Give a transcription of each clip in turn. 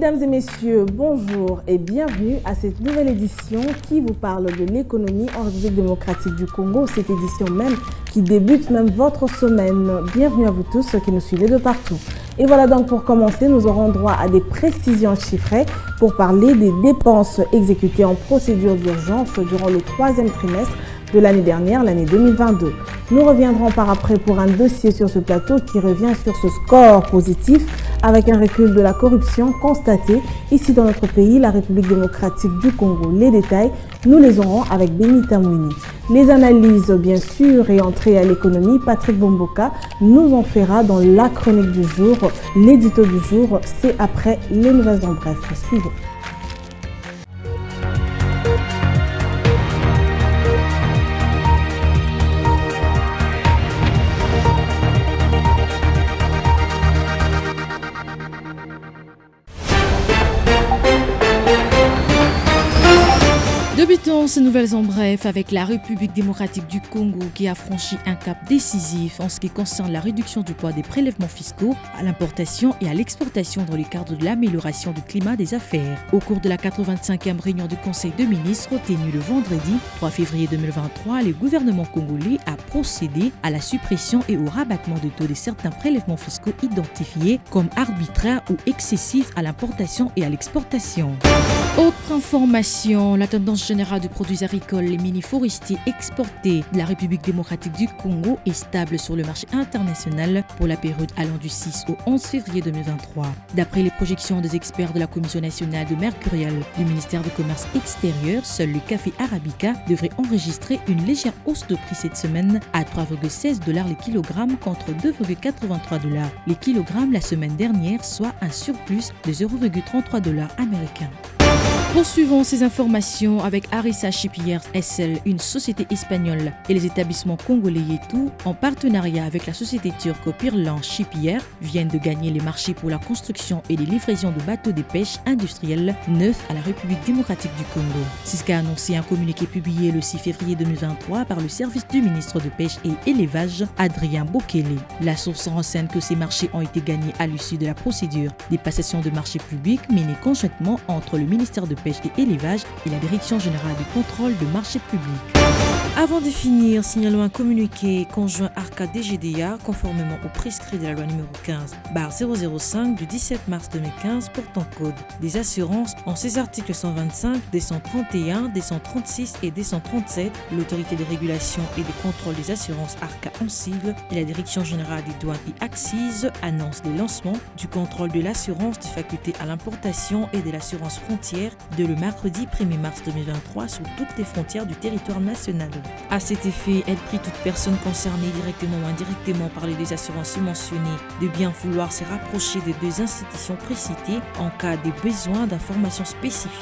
Mesdames et messieurs, bonjour et bienvenue à cette nouvelle édition qui vous parle de l'économie en République démocratique du Congo, cette édition même qui débute même votre semaine. Bienvenue à vous tous ceux qui nous suivez de partout. Et voilà donc pour commencer, nous aurons droit à des précisions chiffrées pour parler des dépenses exécutées en procédure d'urgence durant le troisième trimestre de l'année dernière, l'année 2022. Nous reviendrons par après pour un dossier sur ce plateau qui revient sur ce score positif avec un recul de la corruption constaté ici dans notre pays, la République démocratique du Congo. Les détails, nous les aurons avec Benita Mouini. Les analyses, bien sûr, et entrée à l'économie, Patrick Bomboka nous en fera dans la chronique du jour. L'édito du jour, c'est après les nouvelles en bref. Suivez. Débutons ces nouvelles en bref avec la République démocratique du Congo qui a franchi un cap décisif en ce qui concerne la réduction du poids des prélèvements fiscaux à l'importation et à l'exportation dans le cadre de l'amélioration du climat des affaires. Au cours de la 85e réunion du Conseil de ministres tenue le vendredi 3 février 2023, le gouvernement congolais a procédé à la suppression et au rabattement de taux de certains prélèvements fiscaux identifiés comme arbitraires ou excessifs à l'importation et à l'exportation. Autre information, la tendance générale de produits agricoles et mini-forestiers exportés de la République démocratique du Congo est stable sur le marché international pour la période allant du 6 au 11 février 2023. D'après les projections des experts de la Commission nationale de mercurial du ministère du Commerce extérieur, seul le café Arabica devrait enregistrer une légère hausse de prix cette semaine à 3,16$ le kilogramme contre 2,83$ le kilogramme la semaine dernière, soit un surplus de 0,33$ américains. Poursuivons ces informations avec Arisa Shipyard SL, une société espagnole, et les établissements congolais Yetu, en partenariat avec la société turque Pirlan Shipyard, viennent de gagner les marchés pour la construction et les livraisons de bateaux de pêche industriels neufs à la République démocratique du Congo. C'est ce qu'a annoncé un communiqué publié le 6 février 2023 par le service du ministre de Pêche et Élevage, Adrien Bokele. La source renseigne que ces marchés ont été gagnés à l'issue de la procédure des passations de marchés publics menée conjointement entre le ministère de Pêche et Élevage et la Direction générale du contrôle de marchés publics. Avant de finir, signalons un communiqué conjoint ARCA-DGDA conformément au prescrit de la loi numéro 15/005 du 17 mars 2015 portant code des assurances en ses articles 125, 231, 236 et 237. L'autorité de régulation et de contrôle des assurances ARCA en sigle et la Direction générale des douanes et accises annonce le lancement du contrôle de l'assurance des facultés à l'importation et de l'assurance frontière de le mercredi 1er mars 2023 sur toutes les frontières du territoire national. À cet effet, elle prie toute personne concernée directement ou indirectement par les deux assurances mentionnées de bien vouloir se rapprocher des deux institutions précitées en cas de besoin d'informations spécifiques.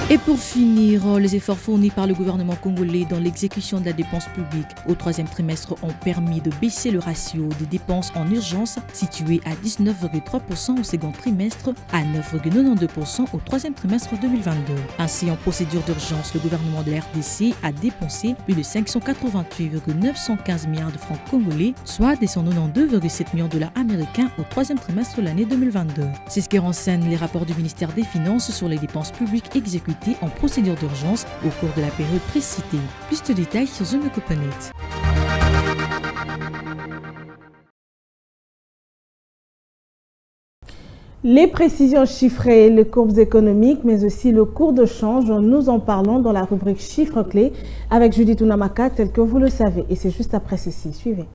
Et pour finir, les efforts fournis par le gouvernement congolais dans l'exécution de la dépense publique au troisième trimestre ont permis de baisser le ratio des dépenses en urgence situé à 19,3% au second trimestre à 9,92% au troisième trimestre 2022. Ainsi, en procédure d'urgence, le gouvernement de la RDC a dépensé plus de 588,915 milliards de francs congolais, soit 292,7 millions de dollars américains au troisième trimestre de l'année 2022. C'est ce que renseignent les rapports du ministère des Finances sur les dépenses publiques exécutées en procédure d'urgence au cours de la période précitée. Plus de détails sur ZooMeCopanet. Les précisions chiffrées, les courbes économiques, mais aussi le cours de change, nous en parlons dans la rubrique chiffres clés avec Judith Unamaka, tel que vous le savez. Et c'est juste après ceci. Suivez.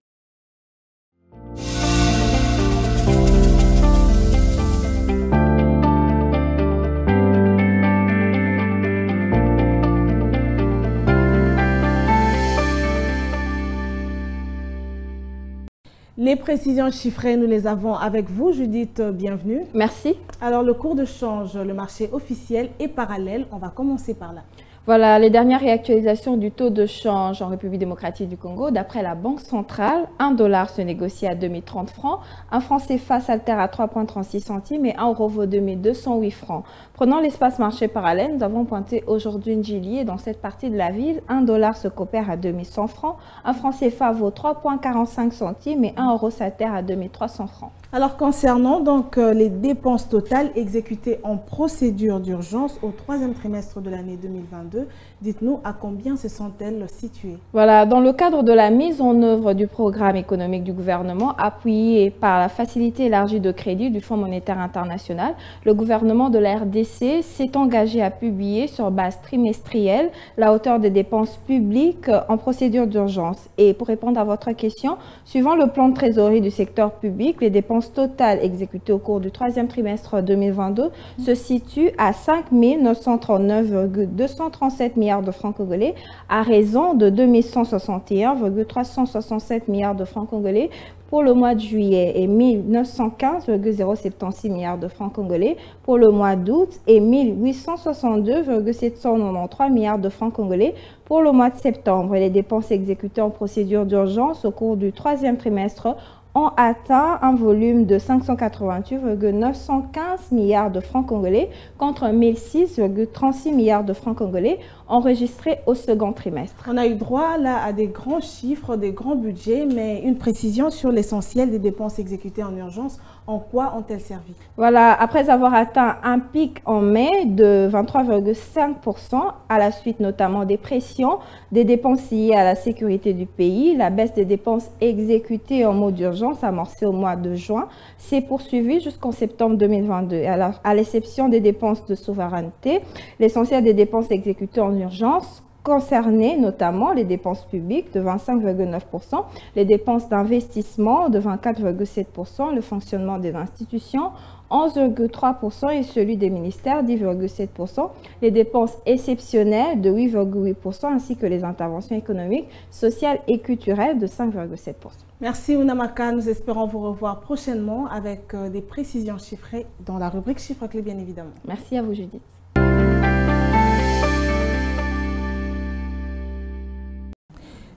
Les précisions chiffrées, nous les avons avec vous. Judith, bienvenue. Merci. Alors, le cours de change, le marché officiel et parallèle, on va commencer par là. Voilà les dernières réactualisations du taux de change en République démocratique du Congo. D'après la Banque centrale, 1 dollar se négocie à 2030 francs, un franc CFA s'altère à 3,36 centimes et 1 euro vaut 2208 francs. Prenant l'espace marché parallèle, nous avons pointé aujourd'hui Njili et dans cette partie de la ville, 1 dollar se coopère à 2100 francs, un franc CFA vaut 3,45 centimes et 1 euro s'altère à 2300 francs. Alors concernant donc les dépenses totales exécutées en procédure d'urgence au troisième trimestre de l'année 2022, dites-nous à combien se sont-elles situées? Voilà, dans le cadre de la mise en œuvre du programme économique du gouvernement appuyé par la facilité élargie de crédit du Fonds monétaire international, le gouvernement de la RDC s'est engagé à publier sur base trimestrielle la hauteur des dépenses publiques en procédure d'urgence. Et pour répondre à votre question, suivant le plan de trésorerie du secteur public, les dépenses totales exécutées au cours du troisième trimestre 2022 se situent à 5 939,237 milliards de francs congolais à raison de 2161,367 milliards de francs congolais pour le mois de juillet et 1915,076 milliards de francs congolais pour le mois d'août et 1862,793 milliards de francs congolais pour le mois de septembre. Et les dépenses exécutées en procédure d'urgence au cours du troisième trimestre ont atteint un volume de 588,915 milliards de francs congolais contre 1006,36 milliards de francs congolais enregistrés au second trimestre. On a eu droit là à des grands chiffres, des grands budgets, mais une précision sur l'essentiel des dépenses exécutées en urgence. En quoi ont-elles servi? Voilà, après avoir atteint un pic en mai de 23,5% à la suite notamment des pressions des dépenses liées à la sécurité du pays, la baisse des dépenses exécutées en mode d'urgence amorcée au mois de juin s'est poursuivie jusqu'en septembre 2022. Alors, à l'exception des dépenses de souveraineté, l'essentiel des dépenses exécutées en urgence concernées notamment les dépenses publiques de 25,9%, les dépenses d'investissement de 24,7%, le fonctionnement des institutions 11,3% et celui des ministères 10,7%, les dépenses exceptionnelles de 8,8% ainsi que les interventions économiques, sociales et culturelles de 5,7%. Merci Ounamaka, nous espérons vous revoir prochainement avec des précisions chiffrées dans la rubrique Chiffres Clés bien évidemment. Merci à vous Judith.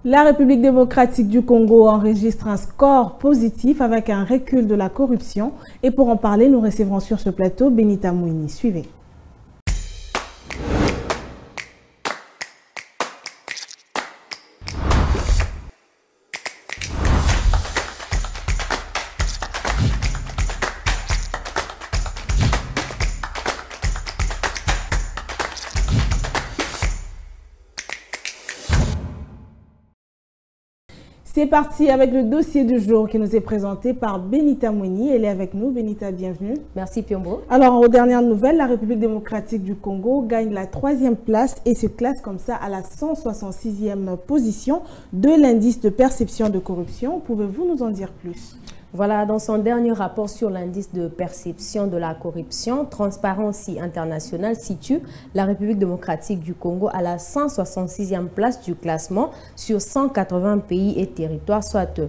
La République démocratique du Congo enregistre un score positif avec un recul de la corruption. Et pour en parler, nous recevrons sur ce plateau Benita Mouini. Suivez. C'est parti avec le dossier du jour qui nous est présenté par Benita Mouini. Elle est avec nous. Benita, bienvenue. Merci Piombo. Alors, aux dernières nouvelles, la République démocratique du Congo gagne la 3e place et se classe comme ça à la 166e position de l'indice de perception de corruption. Pouvez-vous nous en dire plus? Voilà, dans son dernier rapport sur l'indice de perception de la corruption, Transparency International situe la République démocratique du Congo à la 166e place du classement sur 180 pays et territoires, soit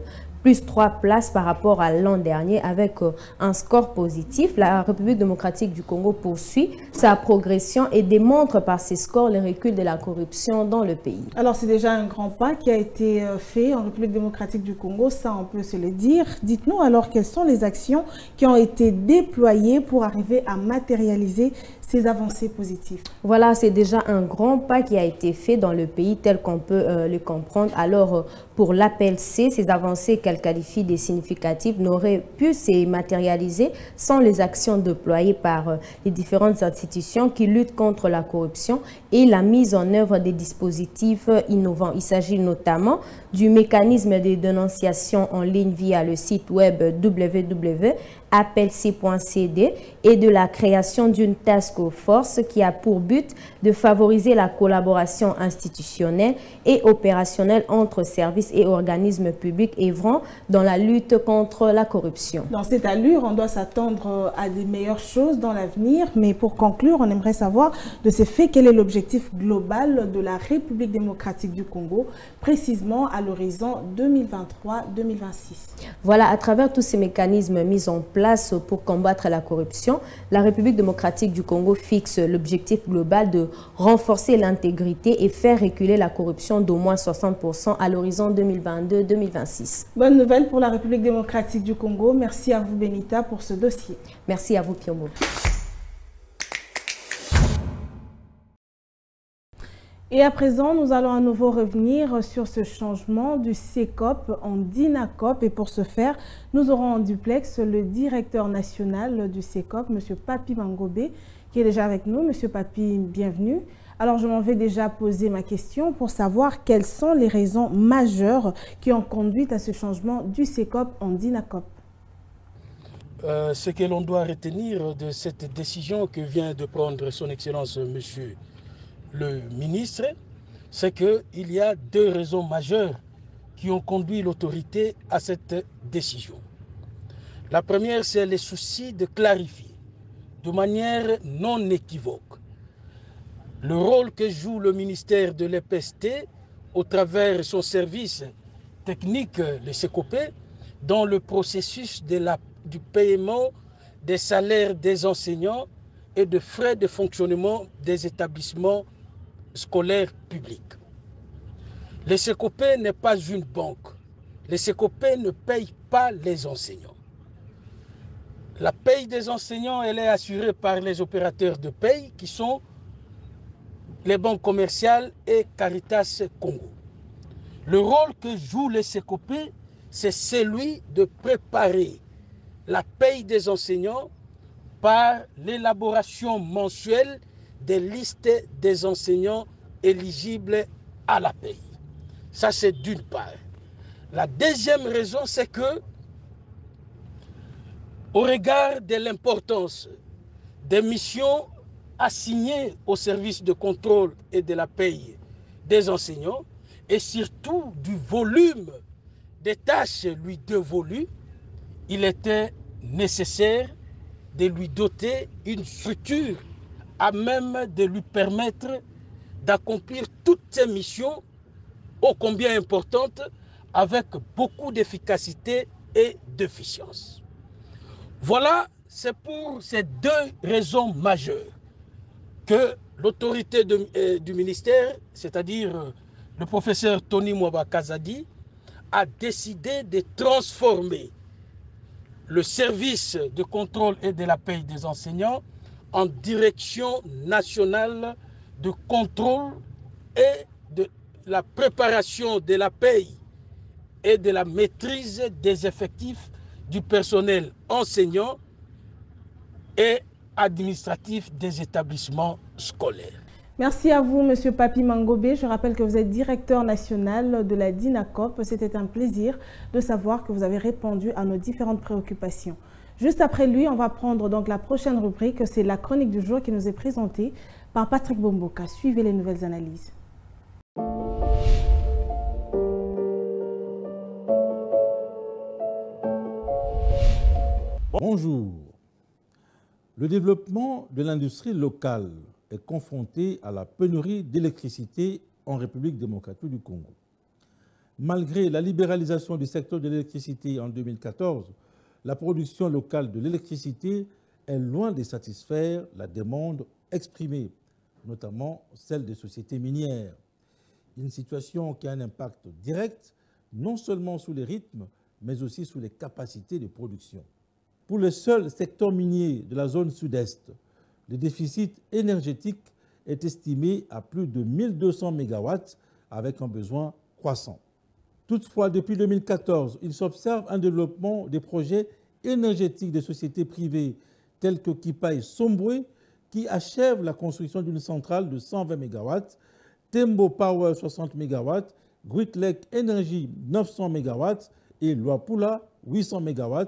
plus 3 places par rapport à l'an dernier avec un score positif. La République démocratique du Congo poursuit sa progression et démontre par ses scores le recul de la corruption dans le pays. Alors c'est déjà un grand pas qui a été fait en République démocratique du Congo, ça on peut se le dire. Dites-nous alors quelles sont les actions qui ont été déployées pour arriver à matérialiser ces avancées positives. Voilà, c'est déjà un grand pas qui a été fait dans le pays tel qu'on peut le comprendre. Alors, pour l'APLC, ces avancées qu'elle qualifie de significatives n'auraient pu se matérialiser sans les actions déployées par les différentes institutions qui luttent contre la corruption et la mise en œuvre des dispositifs innovants. Il s'agit notamment du mécanisme de dénonciation en ligne via le site web www.apelc.cd et de la création d'une task force qui a pour but de favoriser la collaboration institutionnelle et opérationnelle entre services et organismes publics œuvrant dans la lutte contre la corruption. Dans cette allure, on doit s'attendre à des meilleures choses dans l'avenir, mais pour conclure, on aimerait savoir de ce fait quel est l'objectif global de la République démocratique du Congo, précisément à l'horizon 2023-2026. Voilà, à travers tous ces mécanismes mis en place pour combattre la corruption, la République démocratique du Congo fixe l'objectif global de renforcer l'intégrité et faire reculer la corruption d'au moins 60% à l'horizon 2022-2026. Bonne nouvelle pour la République démocratique du Congo. Merci à vous Benita pour ce dossier. Merci à vous Piombo. Et à présent, nous allons à nouveau revenir sur ce changement du CECOP en DINACOP. Et pour ce faire, nous aurons en duplex le directeur national du CECOP, M. Papi Mangobé, qui est déjà avec nous. M. Papi, bienvenue. Alors, je m'en vais déjà poser ma question pour savoir quelles sont les raisons majeures qui ont conduit à ce changement du CECOP en DINACOP. Ce que l'on doit retenir de cette décision que vient de prendre son Excellence Monsieur le ministre, c'est qu'il y a deux raisons majeures qui ont conduit l'autorité à cette décision. La première, c'est le souci de clarifier de manière non équivoque le rôle que joue le ministère de l'EPST au travers de son service technique, le CECOP, dans le processus du paiement des salaires des enseignants et de frais de fonctionnement des établissements scolaires publics. Le CECOP n'est pas une banque. Le CECOP ne paye pas les enseignants. La paye des enseignants, elle est assurée par les opérateurs de paye qui sont les banques commerciales et Caritas Congo. Le rôle que joue le CECOP, c'est celui de préparer la paye des enseignants par l'élaboration mensuelle des listes des enseignants éligibles à la paye. Ça, c'est d'une part. La deuxième raison, c'est que, au regard de l'importance des missions assignées au service de contrôle et de la paye des enseignants, et surtout du volume des tâches lui dévolues, il était nécessaire de lui doter une structure à même de lui permettre d'accomplir toutes ces missions ô combien importantes avec beaucoup d'efficacité et d'efficience. Voilà, c'est pour ces deux raisons majeures que l'autorité du ministère, c'est-à-dire le professeur Tony Mwaba Kazadi, a décidé de transformer le service de contrôle et de la paye des enseignants en direction nationale de contrôle et de la préparation de la paye et de la maîtrise des effectifs du personnel enseignant et administratif des établissements scolaires. Merci à vous, M. Papi Mangobé. Je rappelle que vous êtes directeur national de la DINACOP. C'était un plaisir de savoir que vous avez répondu à nos différentes préoccupations. Juste après lui, on va prendre donc la prochaine rubrique. C'est la chronique du jour qui nous est présentée par Patrick Bomboka. Suivez les nouvelles analyses. Bonjour. Le développement de l'industrie locale est confronté à la pénurie d'électricité en République démocratique du Congo. Malgré la libéralisation du secteur de l'électricité en 2014, la production locale de l'électricité est loin de satisfaire la demande exprimée, notamment celle des sociétés minières. Une situation qui a un impact direct non seulement sur les rythmes, mais aussi sur les capacités de production. Pour le seul secteur minier de la zone sud-est, le déficit énergétique est estimé à plus de 1200 MW avec un besoin croissant. Toutefois, depuis 2014, il s'observe un développement des projets énergétiques des sociétés privées telles que Kipai Sombwe qui achève la construction d'une centrale de 120 MW, Tembo Power 60 MW, Great Lake Energy 900 MW et Luapula 800 MW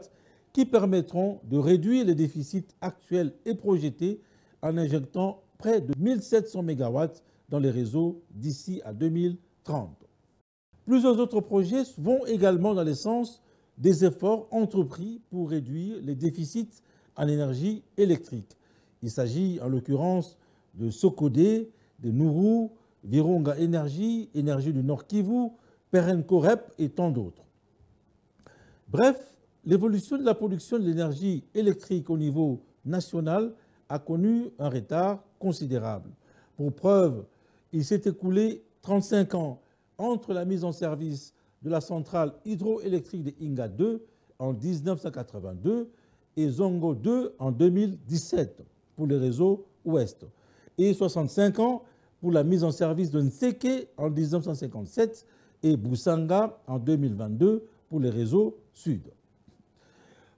qui permettront de réduire les déficits actuels et projetés en injectant près de 1700 MW dans les réseaux d'ici à 2030. Plusieurs autres projets vont également dans le sens des efforts entrepris pour réduire les déficits en énergie électrique. Il s'agit en l'occurrence de Sokodé, de Nourou, Virunga Energy, Énergie du Nord Kivu, Perenco Rep et tant d'autres. Bref, l'évolution de la production de l'énergie électrique au niveau national a connu un retard considérable. Pour preuve, il s'est écoulé 35 ans entre la mise en service de la centrale hydroélectrique de Inga 2 en 1982 et Zongo 2 en 2017 pour les réseaux ouest, et 65 ans pour la mise en service de Nseke en 1957 et Boussanga en 2022 pour les réseaux Sud.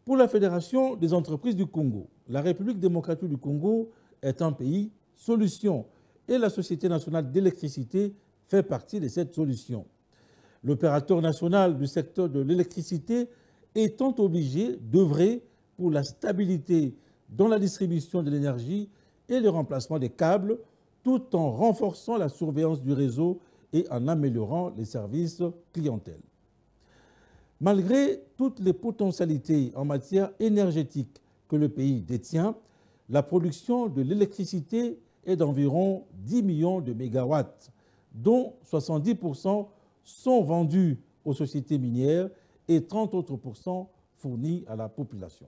Pour la Fédération des entreprises du Congo, la République démocratique du Congo est un pays solution et la Société nationale d'électricité fait partie de cette solution. L'opérateur national du secteur de l'électricité étant obligé d'œuvrer pour la stabilité dans la distribution de l'énergie et le remplacement des câbles, tout en renforçant la surveillance du réseau et en améliorant les services clientèle. Malgré toutes les potentialités en matière énergétique que le pays détient, la production de l'électricité est d'environ 10 millions de mégawatts, dont 70% sont vendus aux sociétés minières et 30 autres % fournis à la population.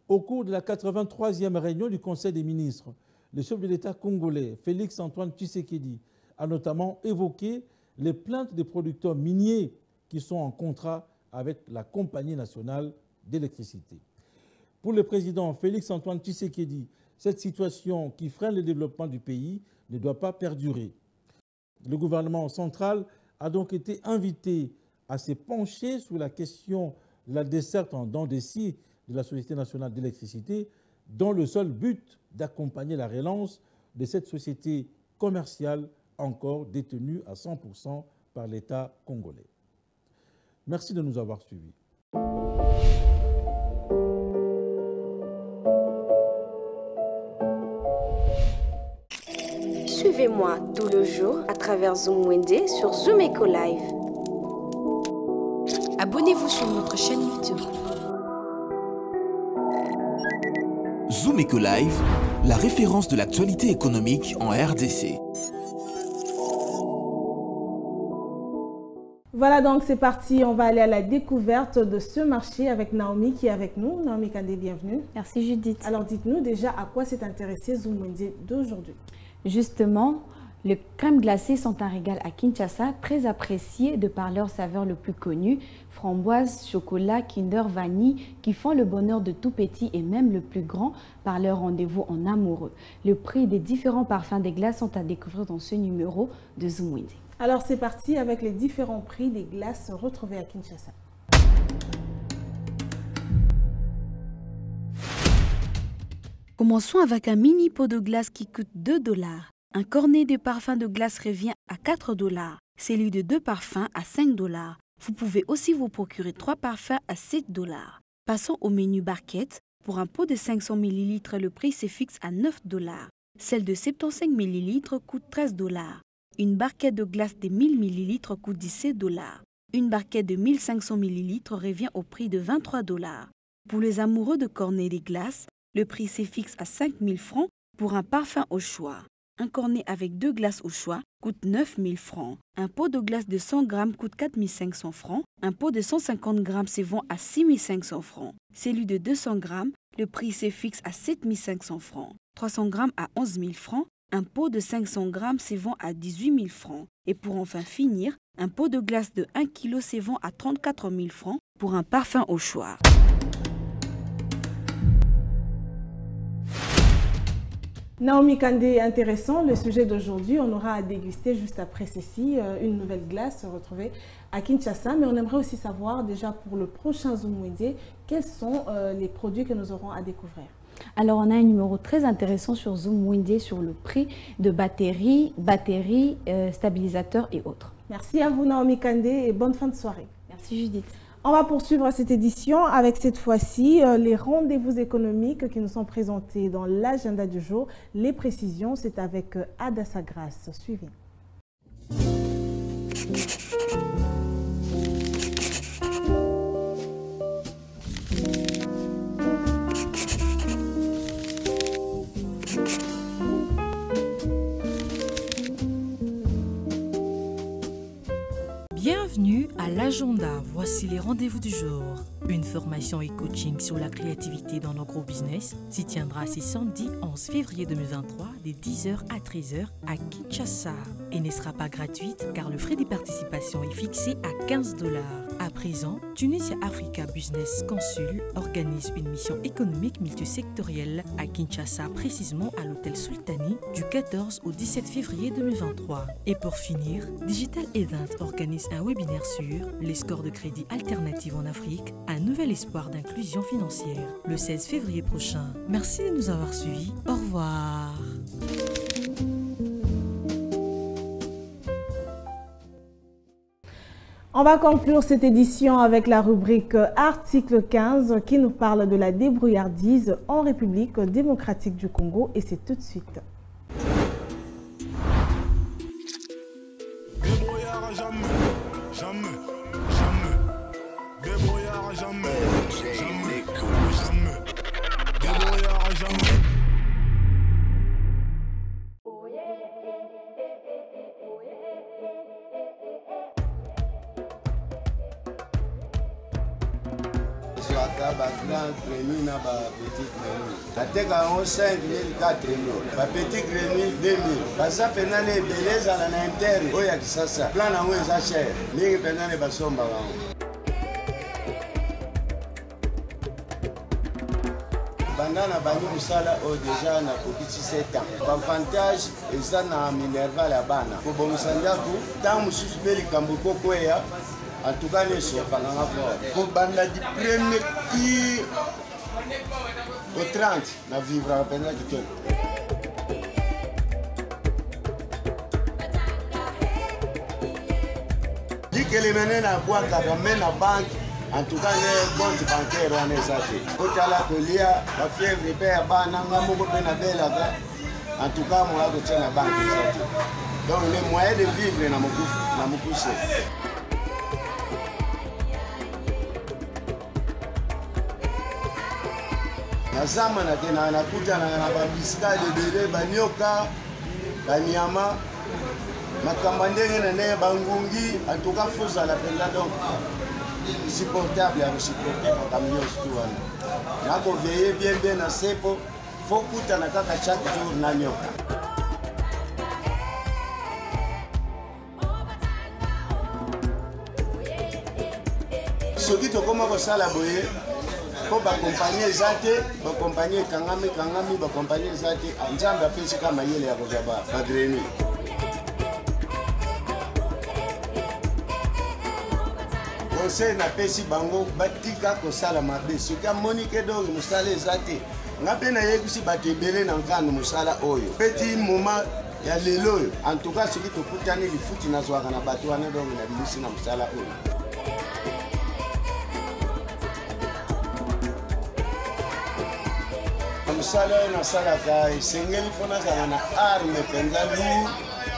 Au cours de la 83e réunion du Conseil des ministres, le chef de l'État congolais, Félix Antoine Tshisekedi, a notamment évoqué les plaintes des producteurs miniers qui sont en contrat avec la Compagnie nationale d'électricité. Pour le président Félix Antoine Tshisekedi, cette situation qui freine le développement du pays ne doit pas perdurer. Le gouvernement central a donc été invité à se pencher sur la question de la desserte en dents de scie de la Société nationale d'électricité dans le seul but d'accompagner la relance de cette société commerciale encore détenue à 100% par l'État congolais. Merci de nous avoir suivis. Suivez-moi tout le jour à travers Zoom Wende sur Zoom Eco Live. Abonnez-vous sur notre chaîne YouTube. Zoom Eco Live, la référence de l'actualité économique en RDC. Voilà, donc c'est parti, on va aller à la découverte de ce marché avec Naomi qui est avec nous. Naomi Kandé, bienvenue. Merci Judith. Alors dites-nous déjà à quoi s'est intéressé Zoom Wende d'aujourd'hui. Justement, les crèmes glacées sont un régal à Kinshasa, très apprécié de par leur saveur le plus connue, framboise, chocolat, Kinder, vanille, qui font le bonheur de tout petit et même le plus grand par leur rendez-vous en amoureux. Le prix des différents parfums des glaces sont à découvrir dans ce numéro de Zoom Wende. Alors c'est parti avec les différents prix des glaces retrouvées à Kinshasa. Commençons avec un mini pot de glace qui coûte 2 $. Un cornet de parfum de glace revient à 4 $. Celui de 2 parfums à 5 $. Vous pouvez aussi vous procurer 3 parfums à 7 $. Passons au menu barquette. Pour un pot de 500 ml, le prix se fixe à 9 $. Celle de 75 ml coûte 13 $. Une barquette de glace de 1000 ml coûte 17 $. Une barquette de 1500 ml revient au prix de 23 $. Pour les amoureux de cornets des glaces, le prix se fixe à 5000 francs pour un parfum au choix. Un cornet avec 2 glaces au choix coûte 9000 francs. Un pot de glace de 100 grammes coûte 4500 francs. Un pot de 150 grammes se vend à 6500 francs. Celui de 200 grammes, le prix se fixe à 7500 francs. 300 grammes à 11 000 francs. Un pot de 500 grammes se vend à 18 000 francs. Et pour enfin finir, un pot de glace de 1 kg se vend à 34 000 francs pour un parfum au choix. Naomi Kandé, intéressant. Le sujet d'aujourd'hui, on aura à déguster juste après ceci une nouvelle glace retrouvée à Kinshasa. Mais on aimerait aussi savoir déjà pour le prochain Zoom Wende, quels sont les produits que nous aurons à découvrir. Alors, on a un numéro très intéressant sur Zoom Wende sur le prix de batteries, stabilisateurs et autres. Merci à vous Naomi Kandé et bonne fin de soirée. Merci Judith. On va poursuivre cette édition avec cette fois-ci les rendez-vous économiques qui nous sont présentés dans l'agenda du jour. Les précisions, c'est avec Adassa Grasse. Suivez. Bienvenue à l'agenda. Voici les rendez-vous du jour. Une formation et coaching sur la créativité dans l'agro-business s'y tiendra ce samedi 11 février 2023 de 10h à 13h à Kinshasa et ne sera pas gratuite car le frais de participation est fixé à $15. À présent, Tunisia Africa Business Consul organise une mission économique multisectorielle à Kinshasa, précisément à l'hôtel Sultani du 14 au 17 février 2023. Et pour finir, Digital Event organise un webinaire sur les scores de crédit alternatifs en Afrique, un nouvel espoir d'inclusion financière, le 16 février prochain. Merci de nous avoir suivis. Au revoir. On va conclure cette édition avec la rubrique Article 15 qui nous parle de la débrouillardise en République démocratique du Congo et c'est tout de suite. Débrouillard jamais, jamais, jamais. Débrouillard jamais, jamais, jamais. Débrouillard jamais. Grand grenouille na ba petit grenouille. Ateka on 5 4 000. Ba petit grenouille 2 000. Basa penane beleza na interne. Oya kisasa. Plan na weza cher. Mingi penane basomba wangu. Bandana bani musala o déjà na kopiti 7 ans. Avantage eza na minerval ya bana. Ko bomusandaku tamu susu beli kambuko kweya. En tout cas, les chefs, pour banda du premier tir au 30, na vivre à peine du tout. Dit que les menés na boîte à ramène à banque, en tout cas les comptes bancaires on est athées. Au tala que lia, la fièvre père bananga moko pena bela. En tout cas, moi je tiens la banque est donc les moyens de vivre na mokuse. Nazama na tena nakuta na babisika lebele banyoka banyama makamba ndenge na ne bangungi en tout cas faut la penda donc supportable à supporter comme yo surtout wana nako veiller bien na sepo faut kuta na kaka chaque jour na nyoka soki to koma ko sala boye pour accompagner Zate, pour accompagner Kangami, pour accompagner Zate, Anjamba apesi kama yele ya kuzaba, Madreni. Conseil na pesi bango batika ko sala mabe, soka Monique donc musala Zate. Ngape na yekusi batebele na nkano musala oyo. Petit moment ya lelo, en tout cas soki to kutani lifuti na zwaka na bato wana donc na bilisi na musala oyo. Musala na salaka isengeli fona za na arme penzalu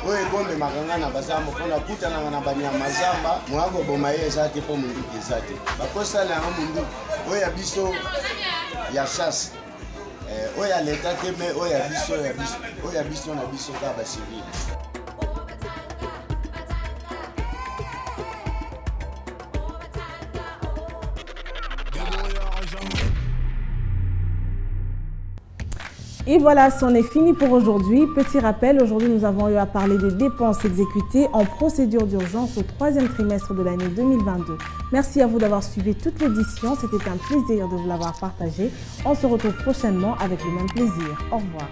oye bombe makanga na bazambo kona kutana na banyama zamba mwago bomaye zate po mundu kezate bakosala na mundu oya biso ya chasse oya leta teme oya biso na biso ka ba civil. Et voilà, c'en est fini pour aujourd'hui. Petit rappel, aujourd'hui nous avons eu à parler des dépenses exécutées en procédure d'urgence au 3e trimestre de l'année 2022. Merci à vous d'avoir suivi toute l'édition. C'était un plaisir de vous l'avoir partagé. On se retrouve prochainement avec le même plaisir. Au revoir.